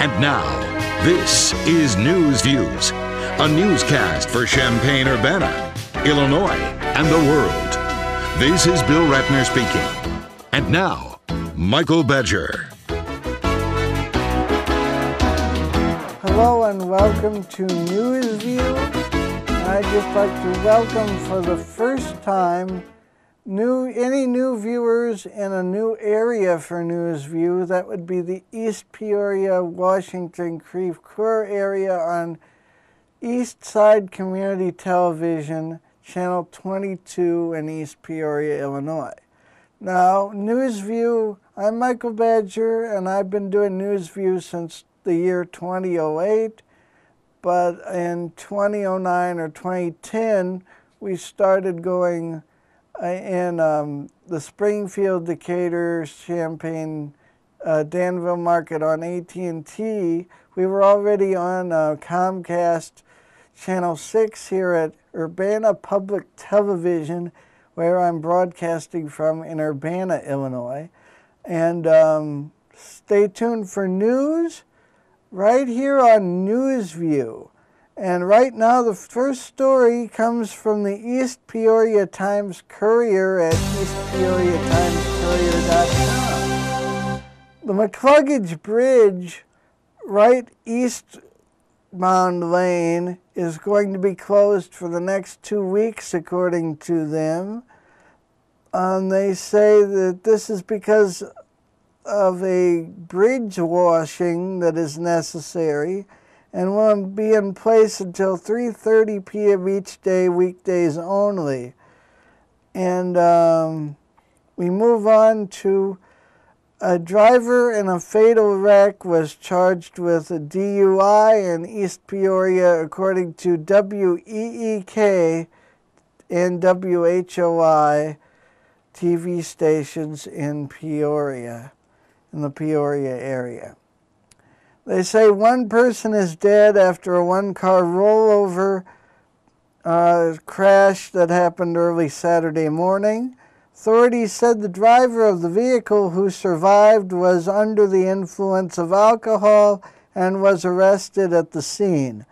And now, this is News Views, a newscast for Champaign-Urbana, Illinois, and the world. This is Bill Ratner speaking. And now, Michael Badger. Hello and welcome to News View. I'd just like to welcome for the first time any new viewers in a new area for News View. That would be the East Peoria, Washington Creve Coeur area on East Side Community Television, Channel 22 in East Peoria, Illinois. Now, News View, I'm Michael Badger, and I've been doing News View since the year 2008, but in 2009 or 2010, we started going in the Springfield, Decatur, Champaign, Danville market on AT&T. We were already on Comcast Channel 6 here at Urbana Public Television, where I'm broadcasting from in Urbana, Illinois. And stay tuned for news right here on News View. And right now, the first story comes from the East Peoria Times-Courier at eastpeoriatimescourier.com. The McCluggage Bridge, right eastbound lane, is going to be closed for the next 2 weeks, according to them. They say that this is because of a bridge washing that is necessary, and will be in place until 3:30 p.m. each day, weekdays only. And we move on to a driver in a fatal wreck was charged with a DUI in East Peoria, according to WEEK and WHOI TV stations in Peoria, in the Peoria area. They say one person is dead after a one-car rollover crash that happened early Saturday morning. Authorities said the driver of the vehicle who survived was under the influence of alcohol and was arrested at the scene.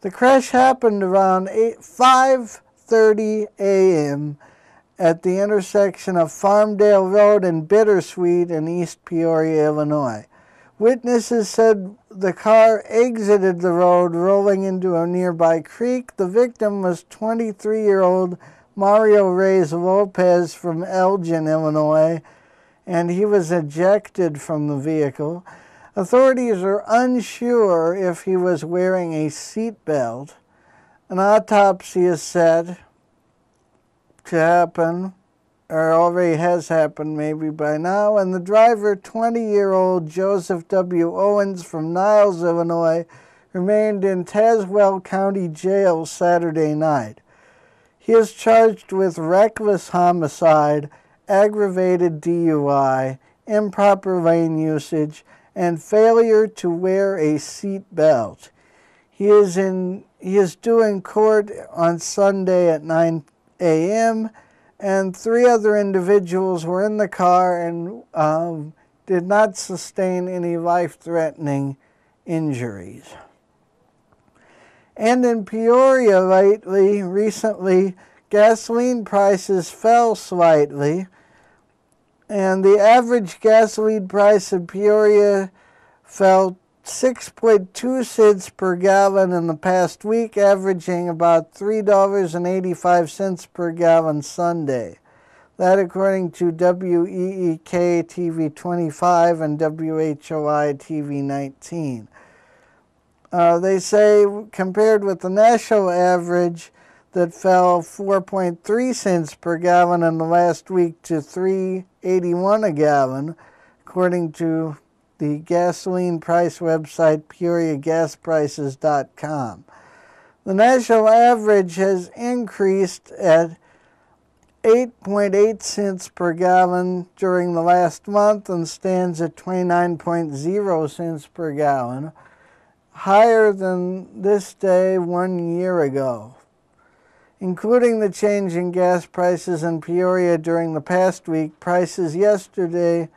The crash happened around 5:30 a.m. at the intersection of Farmdale Road and Bittersweet in East Peoria, Illinois. Witnesses said the car exited the road, rolling into a nearby creek. The victim was 23-year-old Mario Reyes Lopez from Elgin, Illinois, and he was ejected from the vehicle. Authorities are unsure if he was wearing a seatbelt. An autopsy is set to happen, or already has happened maybe by now, and the driver, 20-year-old Joseph W. Owens from Niles, Illinois, remained in Tazewell County Jail Saturday night. He is charged with reckless homicide, aggravated DUI, improper lane usage, and failure to wear a seat belt. He is due in court on Sunday at 9 a.m., and 3 other individuals were in the car and did not sustain any life-threatening injuries. And in Peoria recently, gasoline prices fell slightly, and the average gasoline price in Peoria fell 6.2 cents per gallon in the past week, averaging about $3.85 per gallon Sunday. That according to WEEK TV 25 and WHOI TV 19. They say compared with the national average that fell 4.3 cents per gallon in the last week to $3.81 a gallon, according to the gasoline price website PeoriaGasPrices.com. The national average has increased at 8.8 cents per gallon during the last month and stands at 29.0 cents per gallon, higher than this day 1 year ago. Including the change in gas prices in Peoria during the past week, prices yesterday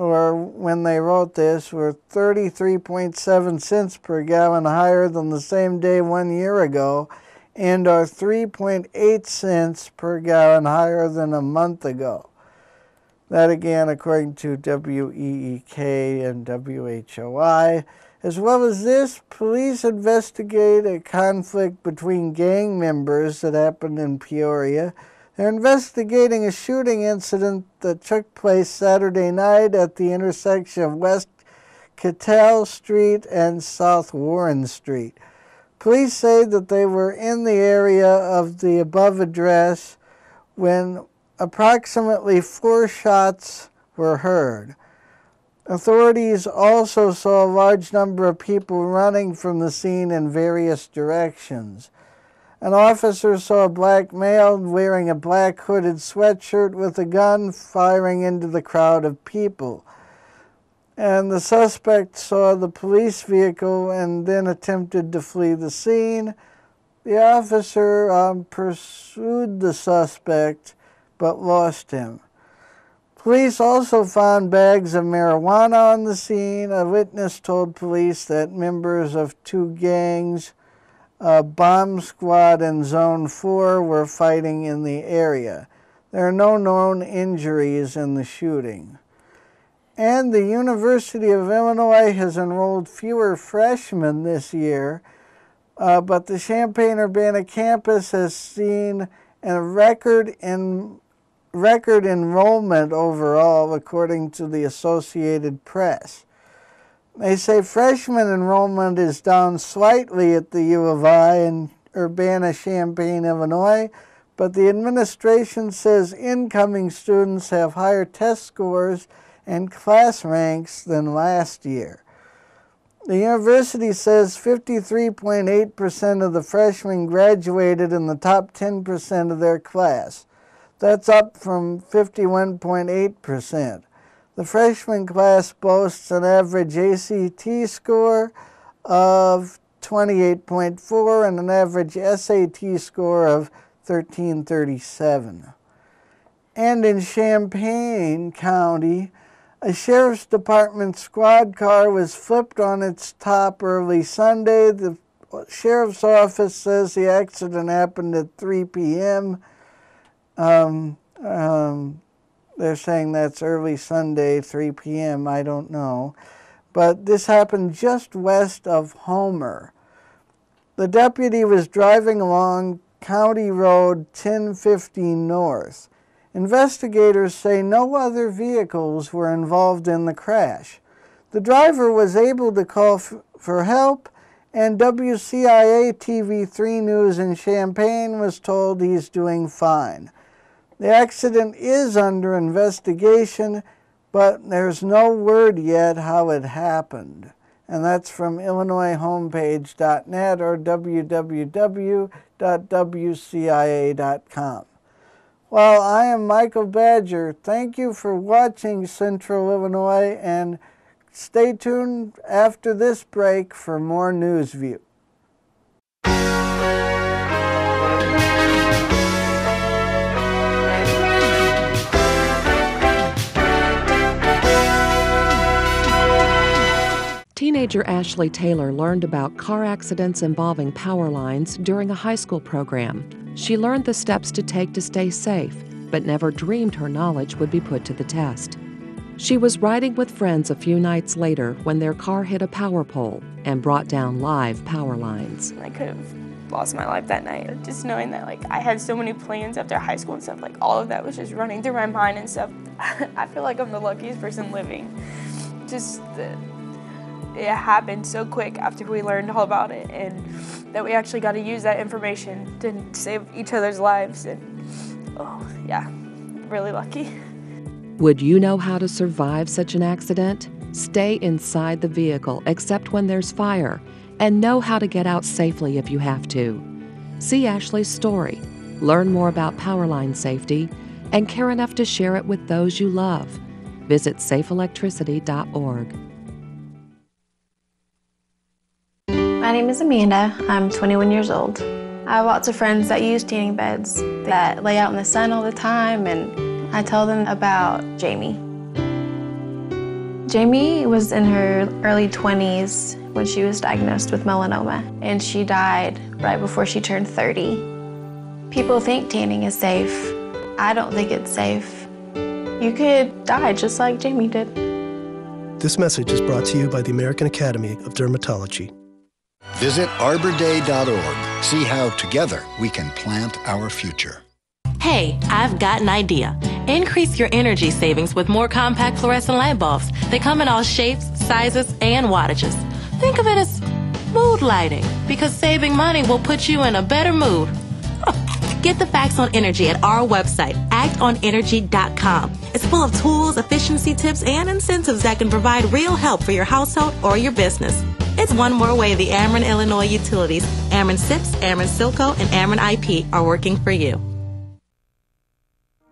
or when they wrote this, were 33.7 cents per gallon higher than the same day 1 year ago, and are 3.8 cents per gallon higher than a month ago. That again, according to WEEK and WHOI. As well as this, police investigate a conflict between gang members that happened in Peoria. They're investigating a shooting incident that took place Saturday night at the intersection of West Cattell Street and South Warren Street. Police say that they were in the area of the above address when approximately 4 shots were heard. Authorities also saw a large number of people running from the scene in various directions. An officer saw a black male wearing a black hooded sweatshirt with a gun firing into the crowd of people. And the suspect saw the police vehicle and then attempted to flee the scene. The officer pursued the suspect but lost him. Police also found bags of marijuana on the scene. A witness told police that members of 2 gangs, Bomb Squad and Zone 4, were fighting in the area. There are no known injuries in the shooting. And the University of Illinois has enrolled fewer freshmen this year, but the Champaign-Urbana campus has seen a record enrollment overall, according to the Associated Press. They say freshman enrollment is down slightly at the U of I in Urbana-Champaign, Illinois, but the administration says incoming students have higher test scores and class ranks than last year. The university says 53.8% of the freshmen graduated in the top 10% of their class. That's up from 51.8%. The freshman class boasts an average ACT score of 28.4 and an average SAT score of 1337. And in Champaign County, a sheriff's department squad car was flipped on its top early Sunday. The sheriff's office says the accident happened at 3 p.m. They're saying that's early Sunday, 3 p.m. I don't know. But this happened just west of Homer. The deputy was driving along County Road 1050 North. Investigators say no other vehicles were involved in the crash. The driver was able to call for help, and WCIA TV3 News in Champaign was told he's doing fine. The accident is under investigation, but there's no word yet how it happened. And that's from IllinoisHomepage.net or www.wcia.com. Well, I am Michael Badger. Thank you for watching Central Illinois, and stay tuned after this break for more News View. Teenager Ashley Taylor learned about car accidents involving power lines during a high school program. She learned the steps to take to stay safe, but never dreamed her knowledge would be put to the test. She was riding with friends a few nights later when their car hit a power pole and brought down live power lines. I could have lost my life that night. Just knowing that I had so many plans after high school and stuff, all of that was just running through my mind and stuff. I feel like I'm the luckiest person living. It happened so quick after we learned all about it, and that we actually got to use that information to save each other's lives, and really lucky. Would you know how to survive such an accident? Stay inside the vehicle except when there's fire, and know how to get out safely if you have to. See Ashley's story, learn more about powerline safety, and care enough to share it with those you love. Visit safeelectricity.org. My name is Amanda. I'm 21 years old. I have lots of friends that use tanning beds that lay out in the sun all the time, and I tell them about Jamie. Jamie was in her early 20s when she was diagnosed with melanoma, and she died right before she turned 30. People think tanning is safe. I don't think it's safe. You could die just like Jamie did. This message is brought to you by the American Academy of Dermatology. Visit arborday.org. See how together we can plant our future. Hey, I've got an idea. Increase your energy savings with more compact fluorescent light bulbs. They come in all shapes, sizes, and wattages. Think of it as mood lighting, because saving money will put you in a better mood. Get the facts on energy at our website, actonenergy.com. It's full of tools, efficiency tips, and incentives that can provide real help for your household or your business. It's one more way the Ameren Illinois utilities, Ameren SIPS, Ameren Silco, and Ameren IP are working for you.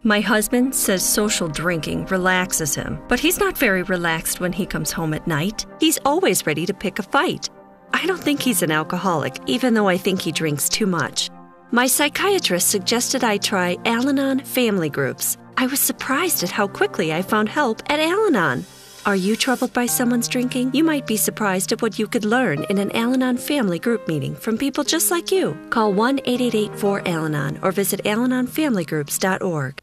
My husband says social drinking relaxes him, but he's not very relaxed when he comes home at night. He's always ready to pick a fight. I don't think he's an alcoholic, even though I think he drinks too much. My psychiatrist suggested I try Al-Anon family groups. I was surprised at how quickly I found help at Al-Anon. Are you troubled by someone's drinking? You might be surprised at what you could learn in an Al-Anon family group meeting from people just like you. Call 1-888-4-AL-ANON or visit alanonfamilygroups.org.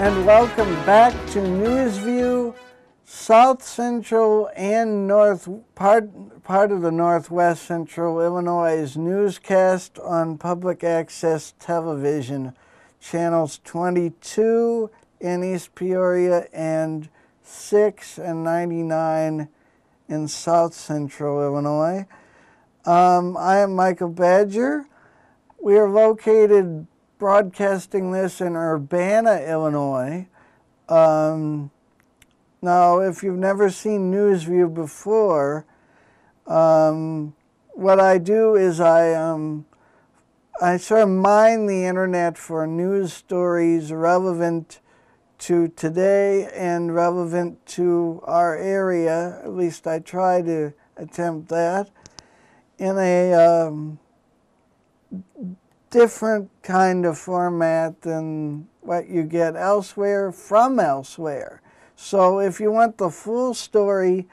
And welcome back to Newsview, South Central and part of the Northwest Central Illinois' newscast on public access television, channels 22 in East Peoria and 6 and 99 in South Central Illinois. I am Michael Badger. We are located broadcasting this in Urbana, Illinois. Now, if you've never seen Newsview before, what I do is I sort of mine the internet for news stories relevant to today and relevant to our area. At least I try to attempt that in a different kind of format than what you get elsewhere from elsewhere. So if you want the full story,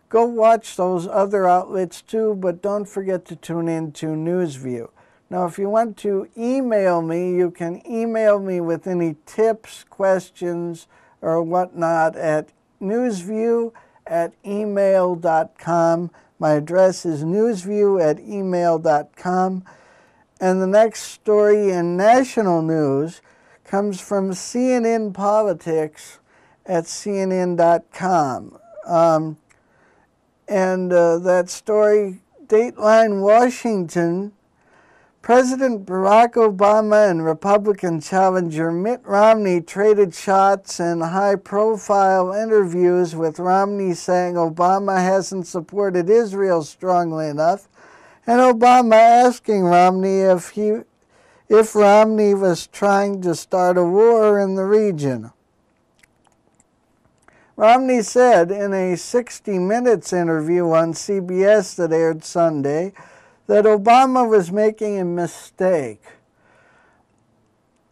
go watch those other outlets too, but don't forget to tune in to Newsview. Now, if you want to email me, you can email me with any tips, questions, or whatnot at newsview@email.com. My address is newsview@email.com. And the next story in national news comes from CNN Politics at CNN.com. That story, Dateline Washington, President Barack Obama and Republican challenger Mitt Romney traded shots in high-profile interviews, with Romney saying Obama hasn't supported Israel strongly enough, and Obama asking Romney if Romney was trying to start a war in the region. Romney said in a 60 Minutes interview on CBS that aired Sunday that Obama was making a mistake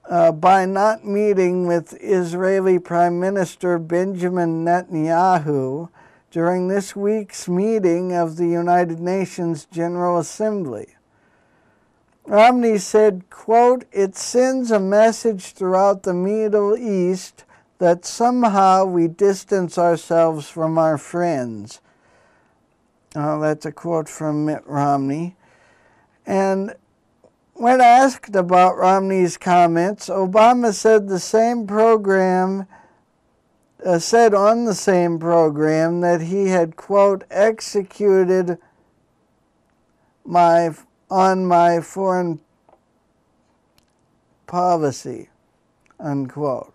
by not meeting with Israeli Prime Minister Benjamin Netanyahu during this week's meeting of the United Nations General Assembly. Romney said, quote, "It sends a message throughout the Middle East that somehow we distance ourselves from our friends." That's a quote from Mitt Romney. And when asked about Romney's comments, Obama said said on the same program that he had, quote, "executed on my foreign policy," unquote.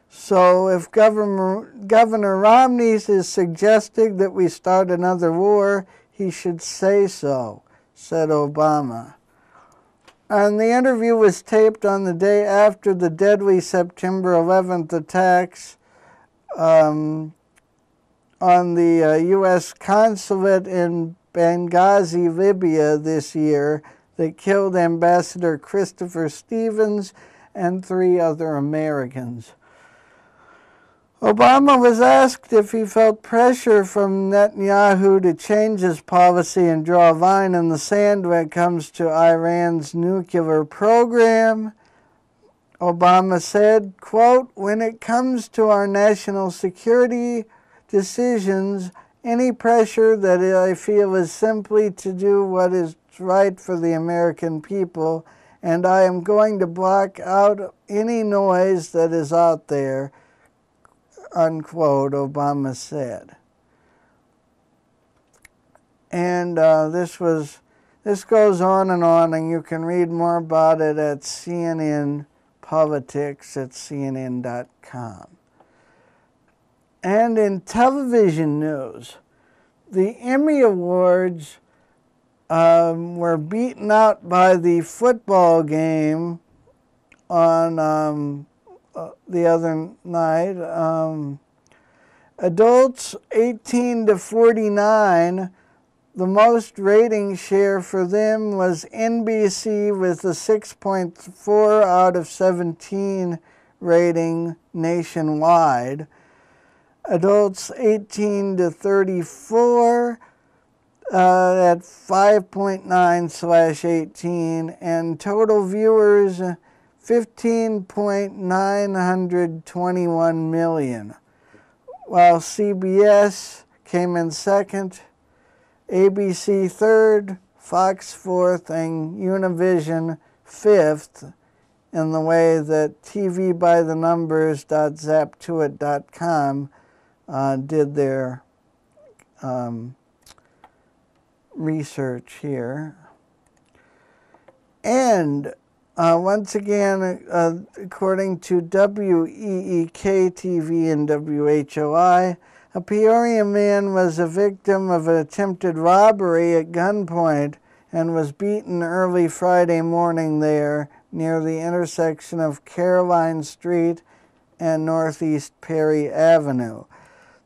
So if Governor Romney is suggesting that we start another war, he should say so, said Obama. And the interview was taped on the day after the deadly September 11th attacks on the U.S. consulate in Benghazi, Libya this year that killed Ambassador Christopher Stevens and 3 other Americans. Obama was asked if he felt pressure from Netanyahu to change his policy and draw a line in the sand when it comes to Iran's nuclear program. Obama said, quote, "When it comes to our national security decisions, any pressure that I feel is simply to do what is right for the American people, and I am going to block out any noise that is out there," unquote, Obama said. And this goes on, and you can read more about it at CNN Politics at CNN.com. And in television news, the Emmy Awards were beaten out by the football game on the other night. Adults 18 to 49, the most rating share for them was NBC with a 6.4 out of 17 rating nationwide. Adults 18 to 34 at 5.9/18, and total viewers 15.921 million, while CBS came in second, ABC third, Fox fourth, and Univision fifth, in the way that tvbythenumbers.zaptoit.com did their research here. And once again, according to WEEK-TV and WHOI, a Peoria man was a victim of an attempted robbery at gunpoint and was beaten early Friday morning there near the intersection of Caroline Street and Northeast Perry Avenue.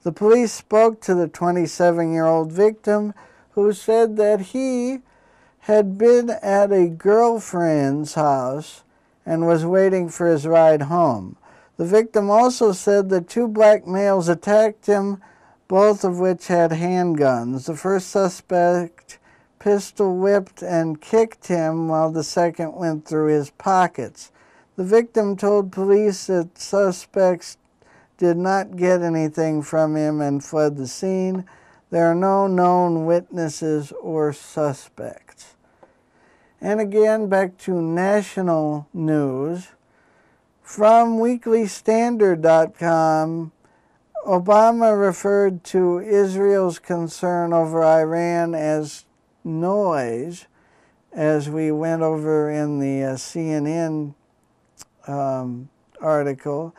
The police spoke to the 27-year-old victim, who said that he had been at a girlfriend's house and was waiting for his ride home. The victim also said that 2 black males attacked him, both of which had handguns. The first suspect pistol whipped and kicked him, while the second went through his pockets. The victim told police that suspects did not get anything from him and fled the scene. There are no known witnesses or suspects. And again, back to national news. From weeklystandard.com, Obama referred to Israel's concern over Iran as noise, as we went over in the CNN article.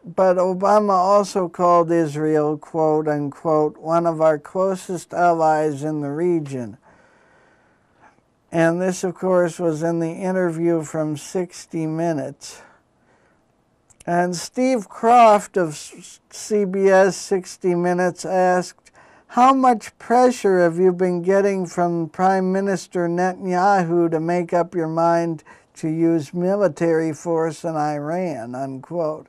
But Obama also called Israel, quote unquote, one of our closest allies in the region. And this, of course, was in the interview from 60 Minutes. And Steve Croft of CBS 60 Minutes asked, "How much pressure have you been getting from Prime Minister Netanyahu to make up your mind to use military force in Iran?" unquote.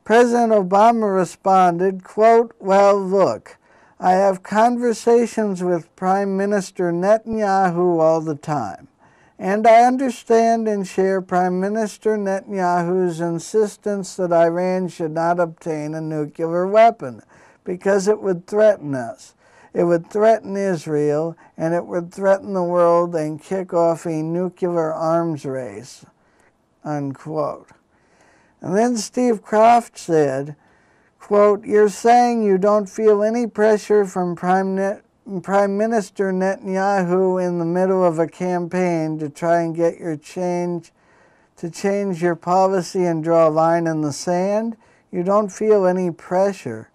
President Obama responded, quote, "Well, look, I have conversations with Prime Minister Netanyahu all the time, and I understand and share Prime Minister Netanyahu's insistence that Iran should not obtain a nuclear weapon because it would threaten us. It would threaten Israel, and it would threaten the world and kick off a nuclear arms race," unquote. And then Steve Croft said, quote, "You're saying you don't feel any pressure from Prime Minister Netanyahu in the middle of a campaign to try and get change your policy and draw a line in the sand? You don't feel any pressure."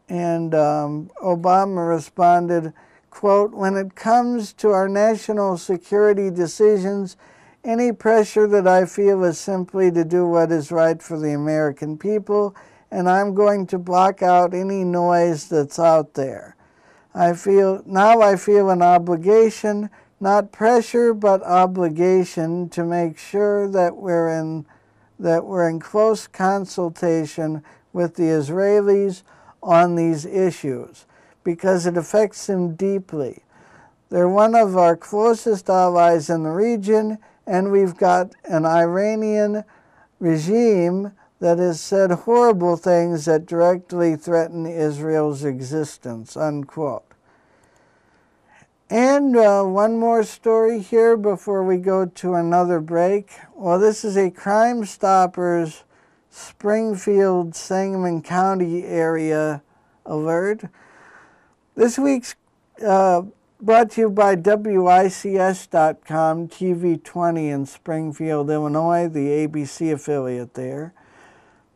And Obama responded, quote, "When it comes to our national security decisions, any pressure that I feel is simply to do what is right for the American people, and I'm going to block out any noise that's out there. I feel an obligation, not pressure, but obligation to make sure that we're in close consultation with the Israelis on these issues, because it affects them deeply. They're one of our closest allies in the region, and we've got an Iranian regime that has said horrible things that directly threaten Israel's existence, unquote. And one more story here before we go to another break. Well, this is a Crime Stoppers Springfield, Sangamon County area alert. This week's brought to you by WICS.com, TV20 in Springfield, Illinois, the ABC affiliate there.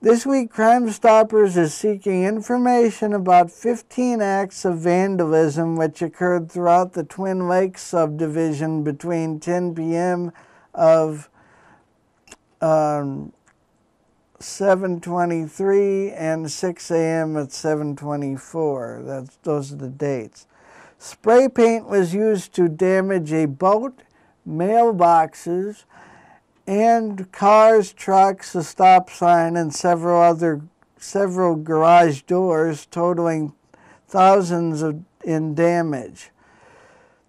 This week, Crime Stoppers is seeking information about 15 acts of vandalism which occurred throughout the Twin Lakes subdivision between 10 p.m. of 7/23 and 6 a.m. at 7/24. Those are the dates. Spray paint was used to damage a boat, mailboxes, and cars, trucks, a stop sign, and several garage doors, totaling thousands in damage.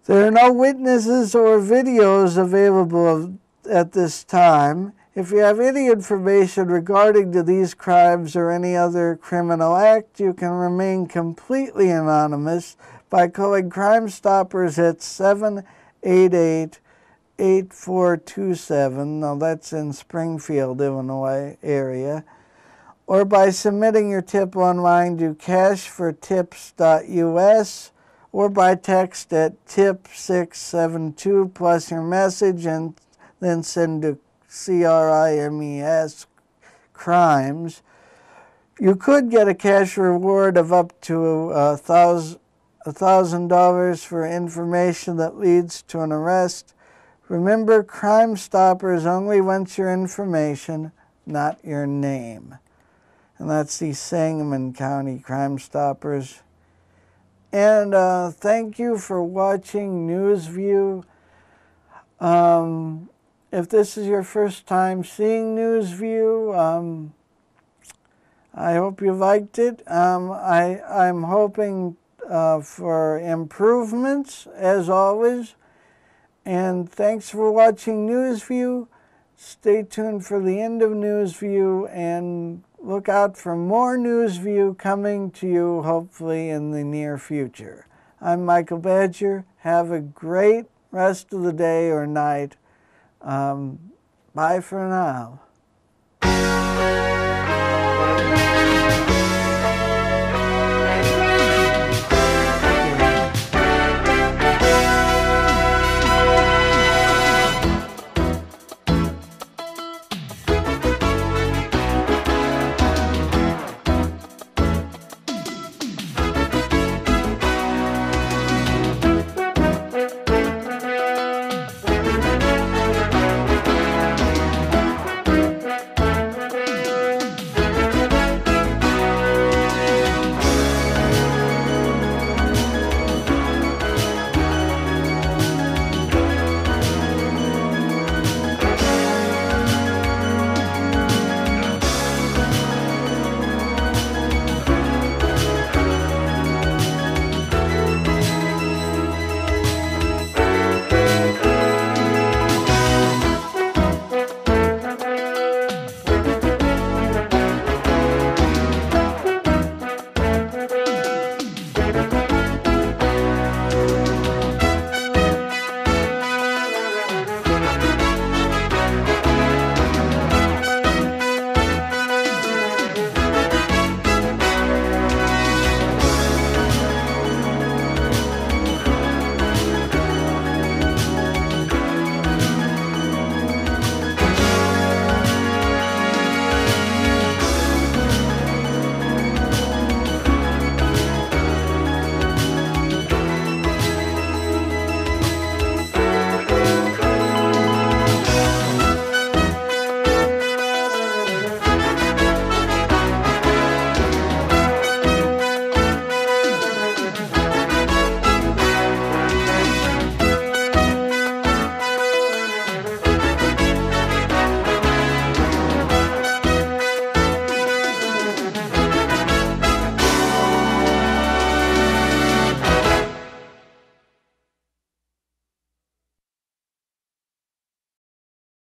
There are no witnesses or videos available at this time. If you have any information regarding to these crimes or any other criminal act, you can remain completely anonymous by calling Crime Stoppers at 788-8427, now that's in Springfield, Illinois area, or by submitting your tip online to cashfortips.us, or by text at tip672 plus your message, and then send to CRIMES, crimes. You could get a cash reward of up to $1,000 for information that leads to an arrest. Remember, Crime Stoppers only wants your information, not your name. And that's the Sangamon County Crime Stoppers. And thank you for watching NewsView. If this is your first time seeing NewsView, I hope you liked it. I'm hoping for improvements, as always. And thanks for watching NewsView. Stay tuned for the end of NewsView, and look out for more NewsView coming to you, hopefully, in the near future. I'm Michael Badger. Have a great rest of the day or night. Bye for now.